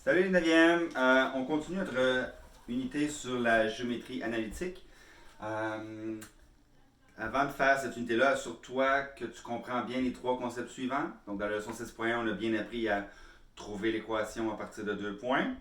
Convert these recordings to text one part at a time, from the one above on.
Salut les 9e. On continue notre unité sur la géométrie analytique. Euh, Avant de faire cette unité-là, assure-toi que tu comprends bien les trois concepts suivants. Donc, dans la leçon 6.1, on a bien appris à trouver l'équation à partir de deux points,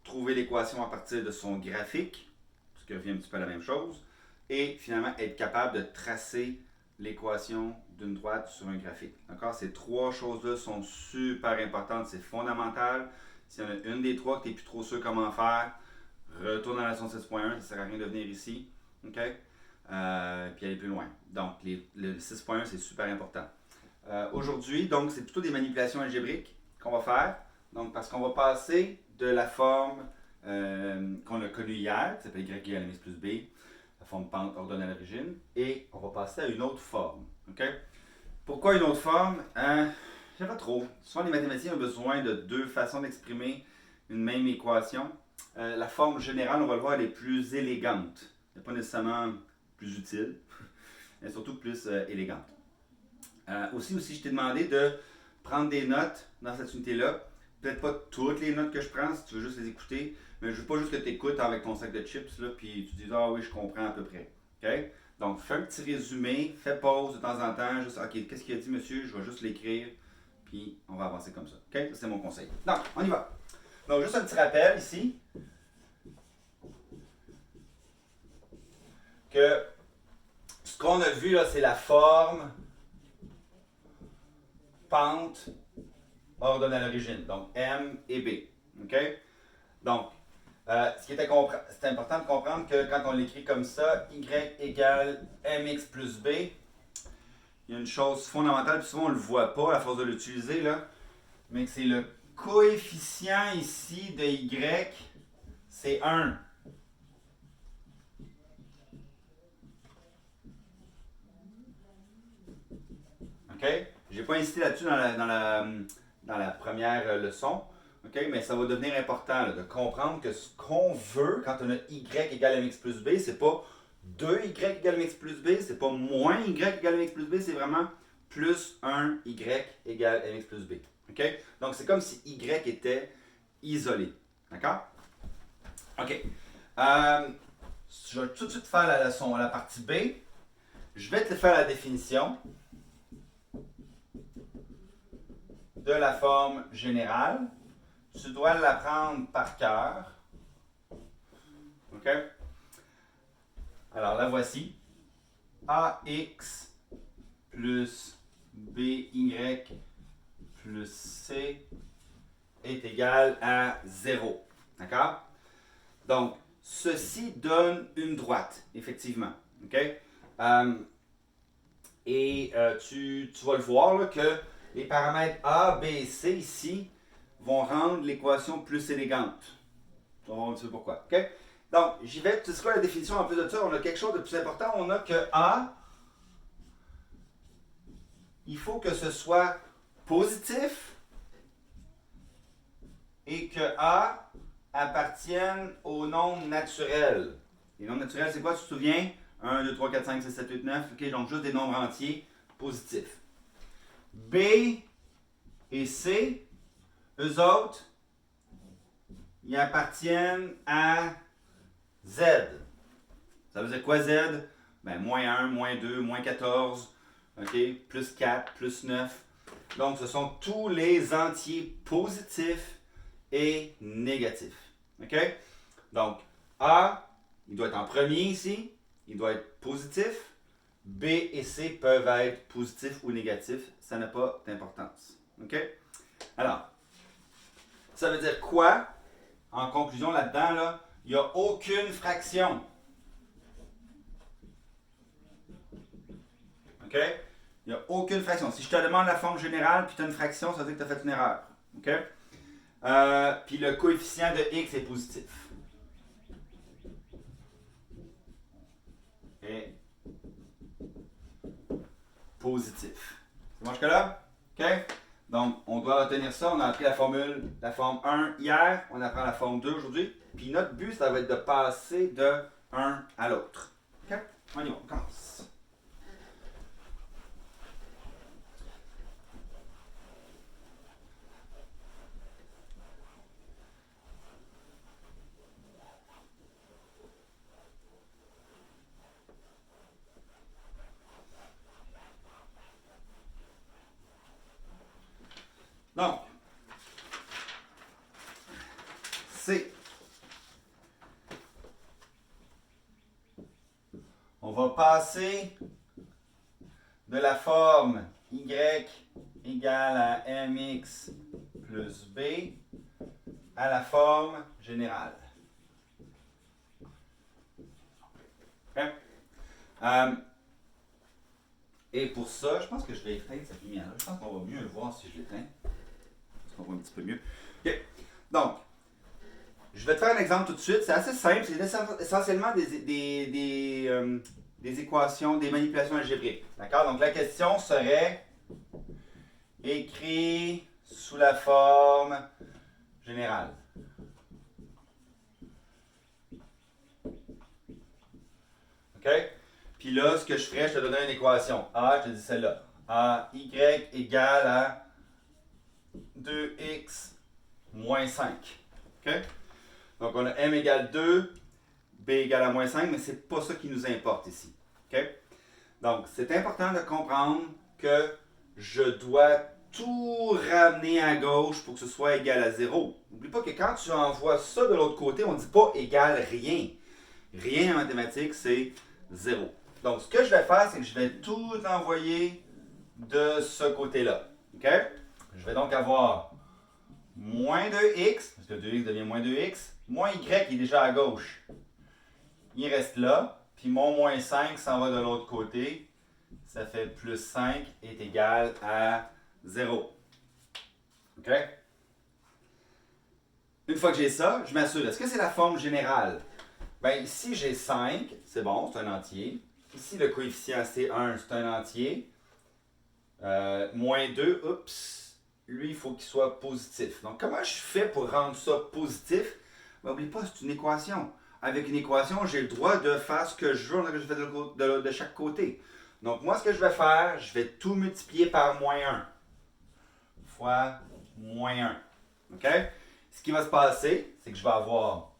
trouver l'équation à partir de son graphique, ce qui revient un petit peu à la même chose, et finalement être capable de tracer l'équation d'une droite sur un graphique. D'accord? Ces trois choses-là sont super importantes, c'est fondamental. S'il y en a une des trois que tu n'es plus trop sûr comment faire, retourne dans la leçon 6.1, ça ne sert à rien de venir ici. OK? Puis aller plus loin. Donc, le 6.1, c'est super important. Aujourd'hui, donc, c'est plutôt des manipulations algébriques qu'on va faire. Donc, parce qu'on va passer de la forme qu'on a connue hier, qui s'appelle y égale mx plus b, la forme pente ordonnée à l'origine, et on va passer à une autre forme. OK? Pourquoi une autre forme? Je ne sais pas trop. Souvent, les mathématiciens ont besoin de deux façons d'exprimer une même équation. La forme générale, on va le voir, elle est plus élégante. Elle n'est pas nécessairement plus utile, mais surtout plus élégante. Aussi, je t'ai demandé de prendre des notes dans cette unité-là. Peut-être pas toutes les notes que je prends, si tu veux juste les écouter, mais je veux pas juste que tu écoutes avec ton sac de chips, là, puis tu dis ah oui, je comprends à peu près. OK? Donc, fais un petit résumé, fais pause de temps en temps, juste OK, qu'est-ce qu'il a dit, monsieur? Je vais juste l'écrire, puis on va avancer comme ça. OK? Ça, c'est mon conseil. Donc, on y va. Donc, juste un petit rappel ici que ce qu'on a vu là, c'est la forme pente ordonnée à l'origine. Donc, M et B. OK? Donc, c'était important de comprendre que quand on l'écrit comme ça, y égale mx plus b, il y a une chose fondamentale, puis souvent on ne le voit pas à force de l'utiliser, là, mais que c'est le coefficient ici de y, c'est 1. OK? Je n'ai pas insisté là-dessus dans la première leçon, OK? Mais ça va devenir important là, de comprendre que ce qu'on veut quand on a y égale mx plus b, c'est pas 2y égale mx plus b, c'est pas moins y égale mx plus b, c'est vraiment plus 1y égale mx plus b. OK? Donc c'est comme si y était isolé. D'accord? OK. Je vais tout de suite faire la leçon, la partie B. Je vais te faire la définition de la forme générale. Tu dois l'apprendre par cœur. OK? Alors la voici. AX plus BY plus C est égal à 0. D'accord? Donc, ceci donne une droite, effectivement. OK? Tu vas le voir là, que les paramètres A, B et C ici vont rendre l'équation plus élégante. On va voir un petit peu pourquoi. OK? Donc, j'y vais. Tu sais quoi la définition en plus de ça? On a quelque chose de plus important. On a que A, il faut que ce soit positif et que A appartienne au nombre naturel. Les nombres naturels, c'est quoi? Tu te souviens? 1, 2, 3, 4, 5, 6, 7, 8, 9. OK, donc juste des nombres entiers positifs. B et C, eux autres, ils appartiennent à Z. Ça veut dire quoi Z? Ben, moins 1, moins 2, moins 14, okay? Plus 4, plus 9. Donc, ce sont tous les entiers positifs et négatifs. OK? Donc, A, il doit être en premier ici. Il doit être positif. B et C peuvent être positifs ou négatifs. Ça n'a pas d'importance. OK? Alors, ça veut dire quoi? En conclusion, là-dedans, là, il n'y a aucune fraction. OK? Il n'y a aucune fraction. Si je te demande la forme générale puis tu as une fraction, ça veut dire que tu as fait une erreur. OK? Puis le coefficient de x est positif. Et positif. C'est bon jusque-là? OK? Donc, on doit retenir ça. On a appris la forme 1 hier. On apprend la forme 2 aujourd'hui. Puis notre but, ça va être de passer de un à l'autre. OK? On y va. On commence. C. On va passer de la forme y égale à mx plus b à la forme générale. Okay? Et pour ça, je pense que je vais éteindre cette lumière-là. Je pense qu'on va mieux le voir si je l'éteins. Parce qu'on voit un petit peu mieux. Okay. Donc, je vais te faire un exemple tout de suite. C'est assez simple. C'est essentiellement des équations, des manipulations algébriques. D'accord? Donc, la question serait écrit sous la forme générale. OK? Puis là, ce que je ferais, je te donnerais une équation. A, je te dis celle-là. A, y égale à 2x moins 5. OK? Donc, on a m égale 2, b égale à moins 5, mais ce n'est pas ça qui nous importe ici. OK? Donc, c'est important de comprendre que je dois tout ramener à gauche pour que ce soit égal à 0. N'oublie pas que quand tu envoies ça de l'autre côté, on ne dit pas égal rien. Rien en mathématiques, c'est 0. Donc, ce que je vais faire, c'est que je vais tout envoyer de ce côté-là. OK? Je vais donc avoir moins 2x, parce que 2x devient moins 2x, moins y qui est déjà à gauche. Il reste là, puis mon moins 5 s'en va de l'autre côté. Ça fait plus 5 est égal à 0. OK? Une fois que j'ai ça, je m'assure. Est-ce que c'est la forme générale? Bien, ici, j'ai 5. C'est bon, c'est un entier. Ici, le coefficient C1, c'est un entier. Moins 2, oups, lui, il faut qu'il soit positif. Donc, comment je fais pour rendre ça positif? N'oublie pas, c'est une équation. Avec une équation, j'ai le droit de faire ce que je veux, que je fais de chaque côté. Donc, moi, ce que je vais faire, je vais tout multiplier par moins 1 fois moins 1. OK? Ce qui va se passer, c'est que je vais avoir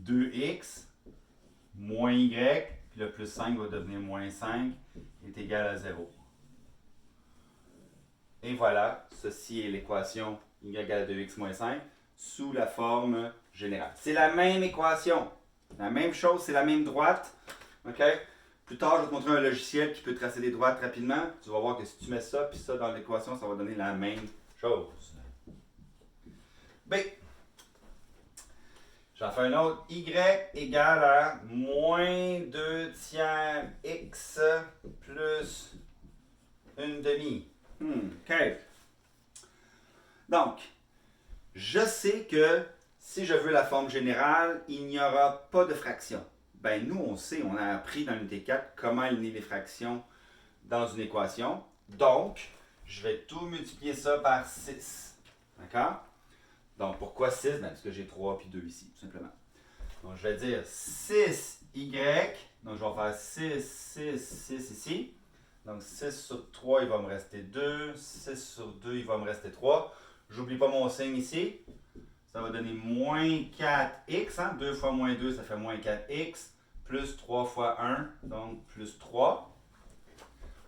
2x moins y, puis le plus 5 va devenir moins 5, est égal à 0. Et voilà, ceci est l'équation y égale à 2x moins 5 sous la forme générale. C'est la même équation. La même chose, c'est la même droite. OK? Plus tard, je vais te montrer un logiciel qui peut tracer des droites rapidement. Tu vas voir que si tu mets ça puis ça dans l'équation, ça va donner la même chose. B. J'en fais un autre. Y égale à moins 2 tiers x plus une demi. OK. Donc, je sais que si je veux la forme générale, il n'y aura pas de fraction. Ben, nous, on sait, on a appris dans l'unité 4 comment aligner les fractions dans une équation. Donc, je vais tout multiplier ça par 6. D'accord? Donc, pourquoi 6? Ben, parce que j'ai 3 puis 2 ici, tout simplement. Donc, je vais dire 6y. Donc, je vais faire 6, 6, 6 ici. Donc, 6 sur 3, il va me rester 2. 6 sur 2, il va me rester 3. J'oublie pas mon signe ici. Ça va donner moins 4x. Hein? 2 fois moins 2, ça fait moins 4x. Plus 3 fois 1, donc plus 3.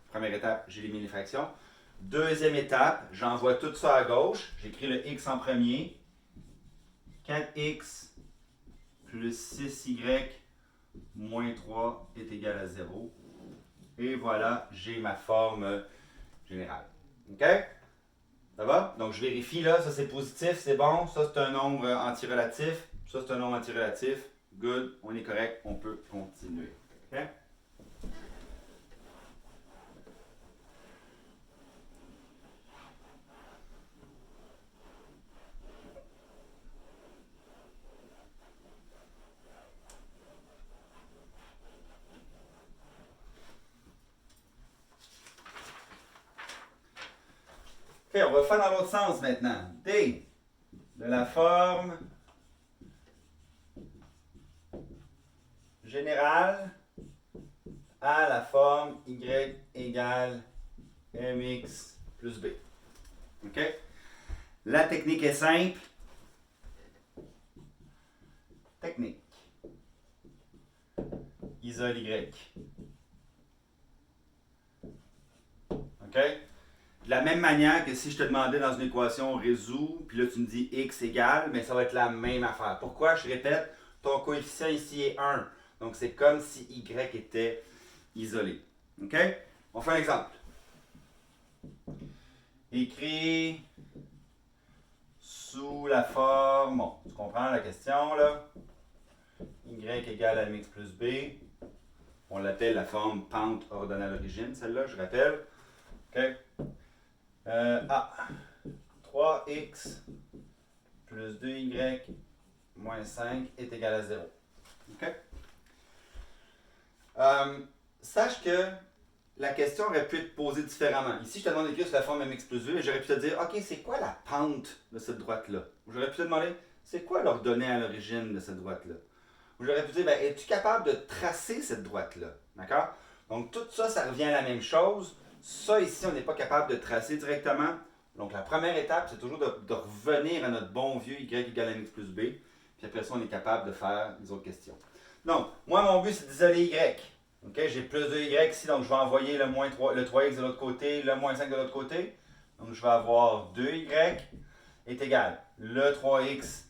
Première étape, j'élimine les fractions. Deuxième étape, j'envoie tout ça à gauche. J'écris le x en premier. 4x plus 6y moins 3 est égal à 0. Et voilà, j'ai ma forme générale. OK? Ça va? Donc, je vérifie là, ça c'est positif, c'est bon. Ça c'est un nombre antirelatif. Ça c'est un nombre antirelatif. Good, on est correct, on peut continuer. OK? OK, on va faire dans l'autre sens maintenant. D de la forme générale à la forme y égale mx plus b. OK? La technique est simple. Technique. Isole y. OK? De la même manière que si je te demandais dans une équation résous, puis là tu me dis x égale, mais ça va être la même affaire. Pourquoi? Je répète, ton coefficient ici est 1. Donc c'est comme si y était isolé. OK? On fait un exemple. Écrit sous la forme, bon, tu comprends la question là? Y égale à mx plus b. On l'appelle la forme pente ordonnée à l'origine, celle-là, je rappelle. OK? 3x plus 2y moins 5 est égal à 0. OK? Sache que la question aurait pu être posée différemment. Ici, je te demande d'écrire sur la forme mx plus 2 et j'aurais pu te dire, OK, c'est quoi la pente de cette droite-là? J'aurais pu te demander, c'est quoi l'ordonnée à l'origine de cette droite-là? Ou j'aurais pu te dire, ben, es-tu capable de tracer cette droite-là? D'accord? Donc, tout ça, ça revient à la même chose. Ça, ici, on n'est pas capable de tracer directement. Donc, la première étape, c'est toujours de revenir à notre bon vieux y égale à mx plus b. Puis après ça, on est capable de faire les autres questions. Donc, moi, mon but, c'est d'isoler y. OK? J'ai plus de y ici, donc je vais envoyer le 3x de l'autre côté, le moins 5 de l'autre côté. Donc, je vais avoir 2y est égal. Le 3x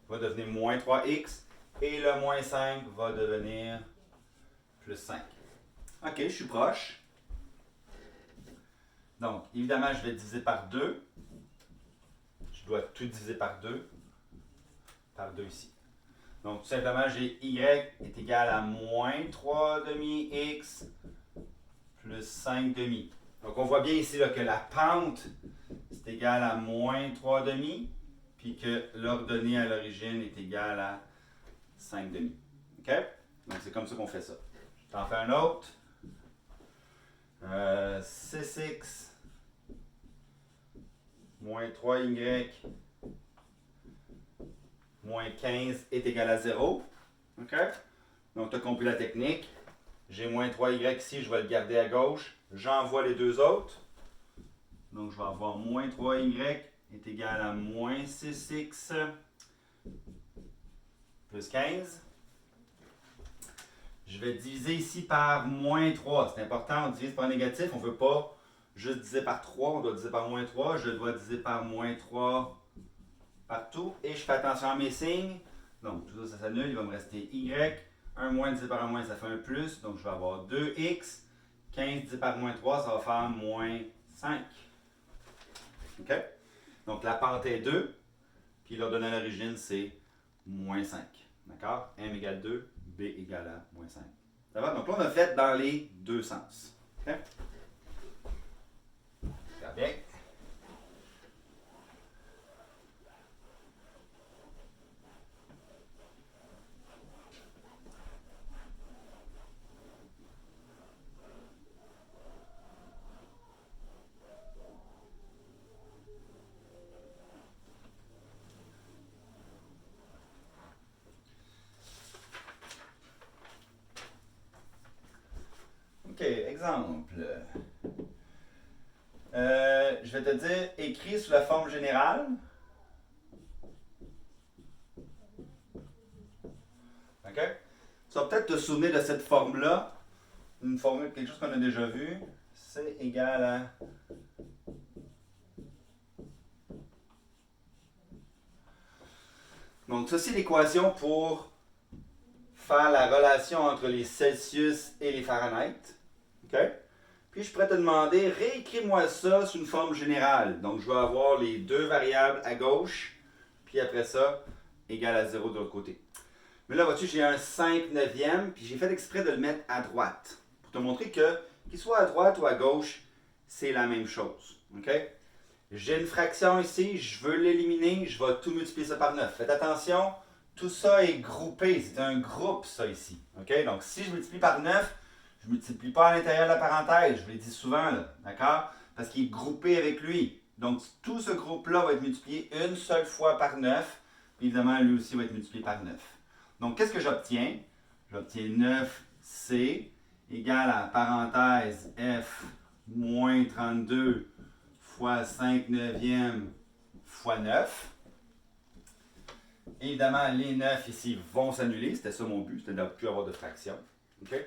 va devenir moins 3x et le moins 5 va devenir plus 5. OK, je suis proche. Donc, évidemment, je vais diviser par 2. Je dois tout diviser par 2. Par 2 ici. Donc, tout simplement, j'ai y est égal à moins 3 demi x plus 5 demi. Donc, on voit bien ici là, que la pente, c'est égal à moins 3 demi, puis que l'ordonnée à l'origine est égale à 5 demi. OK? Donc, c'est comme ça qu'on fait ça. Je t'en fais un autre. 6x moins 3y moins 15 est égal à 0. OK? Donc, tu as compris la technique. J'ai moins 3y ici, je vais le garder à gauche. J'envoie les deux autres. Donc, je vais avoir moins 3y est égal à moins 6x plus 15. Je vais diviser ici par moins 3. C'est important, on divise par négatif. On ne veut pas juste diviser par 3, on doit diviser par moins 3. Je dois diviser par moins 3 partout. Et je fais attention à mes signes. Donc, tout ça, ça s'annule. Il va me rester y. 1 moins divisé par 1 moins, ça fait un plus. Donc, je vais avoir 2x. 15 divisé par moins 3, ça va faire moins 5. OK? Donc, la pente est 2. Puis, l'ordonnée à l'origine, c'est moins 5. D'accord? M égale 2, B égale à moins 5. Ça va? Donc, là, on a fait dans les deux sens. OK? Très bien. OK, exemple. Je vais te dire, écrit sous la forme générale. OK? Tu vas peut-être te souvenir de cette forme-là. Une formule, quelque chose qu'on a déjà vu. C'est égal à... Donc, ça, c'est l'équation pour faire la relation entre les Celsius et les Fahrenheit. OK? Puis, je pourrais te demander, réécris-moi ça sous une forme générale. Donc, je vais avoir les deux variables à gauche, puis après ça, égal à 0 de l'autre côté. Mais là, vois-tu, j'ai un 5 neuvième, puis j'ai fait exprès de le mettre à droite. Pour te montrer que, qu'il soit à droite ou à gauche, c'est la même chose. OK? J'ai une fraction ici, je veux l'éliminer, je vais tout multiplier ça par 9. Faites attention, tout ça est groupé, c'est un groupe ça ici. OK? Donc, si je multiplie par 9, je ne multiplie pas à l'intérieur de la parenthèse, je vous l'ai dit souvent, là, d'accord? Parce qu'il est groupé avec lui. Donc, tout ce groupe-là va être multiplié une seule fois par 9. Puis évidemment, lui aussi va être multiplié par 9. Donc, qu'est-ce que j'obtiens? J'obtiens 9c égale à parenthèse f moins 32 fois 5 neuvième fois 9. Évidemment, les 9 ici vont s'annuler. C'était ça mon but, c'était de ne plus avoir de fraction. Okay?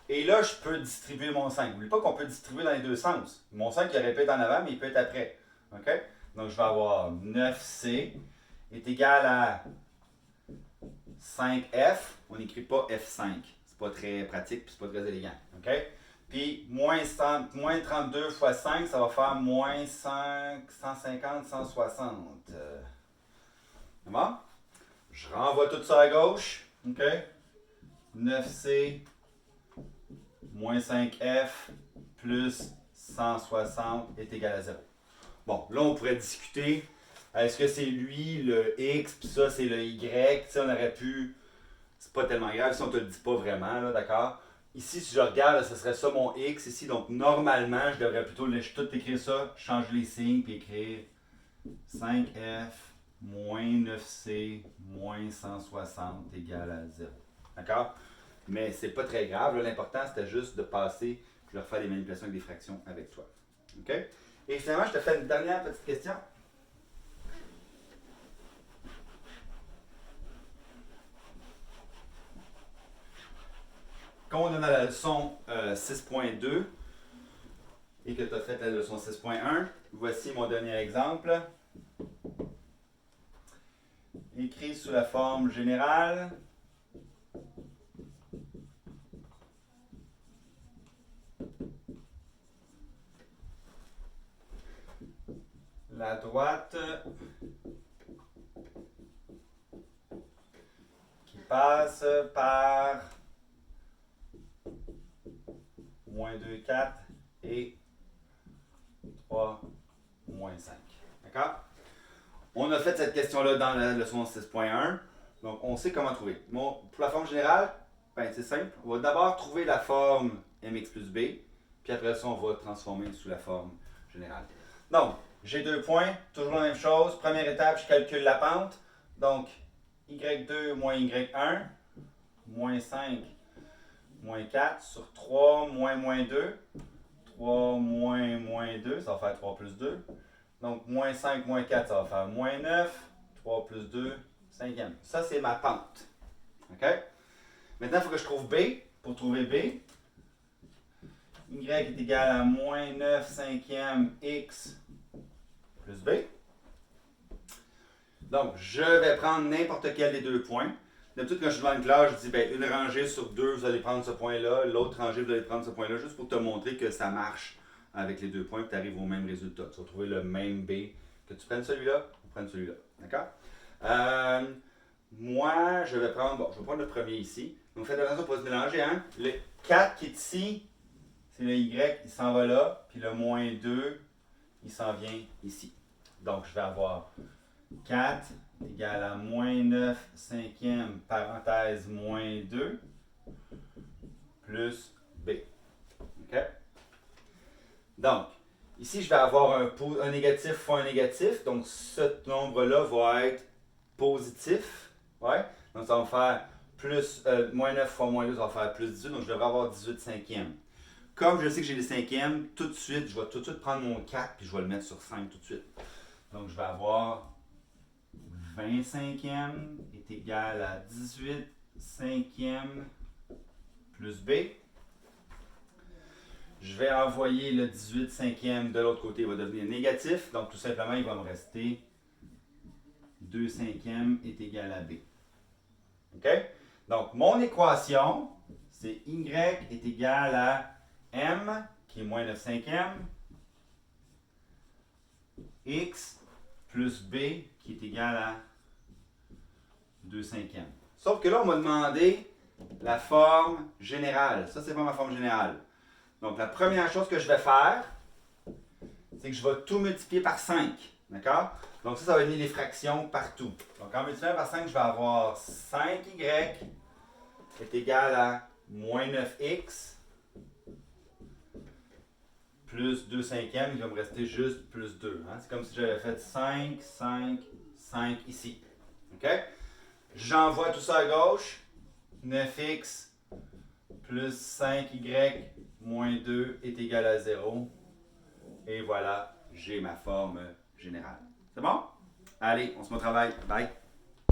Et là, je peux distribuer mon 5. N'oublie pas qu'on peut distribuer dans les deux sens. Mon 5, il aurait pu être en avant, mais il peut être après. OK? Donc, je vais avoir 9C est égal à 5F. On n'écrit pas F5. C'est pas très pratique, puis c'est pas très élégant. OK? Puis, moins 32 fois 5, ça va faire moins 150, 160. C'est bon? Je renvoie tout ça à gauche. OK? 9C moins 5F plus 160 est égal à 0. Bon, là, on pourrait discuter. Est-ce que c'est lui, le X, puis ça, c'est le Y? Tu sais, on aurait pu... C'est pas tellement grave si on te le dit pas vraiment, là, d'accord? Ici, si je regarde, ce serait ça mon X ici. Donc, normalement, je devrais plutôt tout écrire ça, changer les signes, puis écrire 5F moins 9C moins 160 égale à 0. D'accord? Mais c'est pas très grave. L'important, c'était juste de passer puis de refaire des manipulations avec des fractions avec toi. OK? Et finalement, je te fais une dernière petite question. Quand on est dans la leçon 6.2 et que tu as fait la leçon 6.1, voici mon dernier exemple. Écrit sous la forme générale. La droite qui passe par moins 2, 4 et 3, moins 5. D'accord? On a fait cette question-là dans la leçon 6.1. Donc, on sait comment trouver. Bon, pour la forme générale, ben, c'est simple. On va d'abord trouver la forme mx plus b, puis après ça, on va transformer sous la forme générale. Donc, j'ai 2 points, toujours la même chose. Première étape, je calcule la pente. Donc, y2 moins y1, moins 5, moins 4 sur 3 moins moins 2. 3 moins moins 2, ça va faire 3 plus 2. Donc, moins 5 moins 4, ça va faire moins 9. 3 plus 2, 5e. Ça, c'est ma pente. OK? Maintenant, il faut que je trouve B. Pour trouver B, y est égal à moins 9 cinquième x plus b. Donc, je vais prendre n'importe quel des 2 points. D'habitude, quand je suis devant une classe, je dis ben, une rangée sur 2, vous allez prendre ce point-là. L'autre rangée, vous allez prendre ce point-là, juste pour te montrer que ça marche avec les 2 points et que tu arrives au même résultat. Tu vas trouver le même B. Que tu prennes celui-là, ou prennes celui-là. D'accord? Moi, je vais prendre le premier ici. Donc, faites attention pour ne pas se mélanger. Hein? Le 4 qui est ici, c'est le Y, il s'en va là. Puis le moins 2, il s'en vient ici. Donc, je vais avoir 4 égale à moins 9 cinquième parenthèse moins 2 plus B. OK? Donc, ici, je vais avoir un négatif fois un négatif. Donc, ce nombre-là va être positif. Ouais? Donc, ça va me faire plus, moins 9 fois moins 2, ça va faire plus 18. Donc, je devrais avoir 18 cinquièmes. Comme je sais que j'ai les cinquièmes, tout de suite, je vais tout de suite prendre mon 4 puis je vais le mettre sur 5 tout de suite. Donc, je vais avoir 20 cinquièmes est égal à 18 cinquièmes plus B. Je vais envoyer le 18 cinquième de l'autre côté, il va devenir négatif. Donc, tout simplement, il va me rester 2 cinquièmes est égal à B. OK? Donc, mon équation, c'est Y est égal à M, qui est moins 9 cinquièmes, X plus B, qui est égal à 2 cinquièmes. Sauf que là, on m'a demandé la forme générale. Ça, c'est pas ma forme générale. Donc, la première chose que je vais faire, c'est que je vais tout multiplier par 5. D'accord? Donc, ça va donner les fractions partout. Donc, en multipliant par 5, je vais avoir 5y est égal à moins 9x plus 2 cinquièmes. Il va me rester juste plus 2. Hein? C'est comme si j'avais fait 5, 5, 5 ici. OK? J'envoie tout ça à gauche. 9x plus 5y moins 2 est égal à 0. Et voilà, j'ai ma forme générale. C'est bon? Allez, on se met au travail. Bye!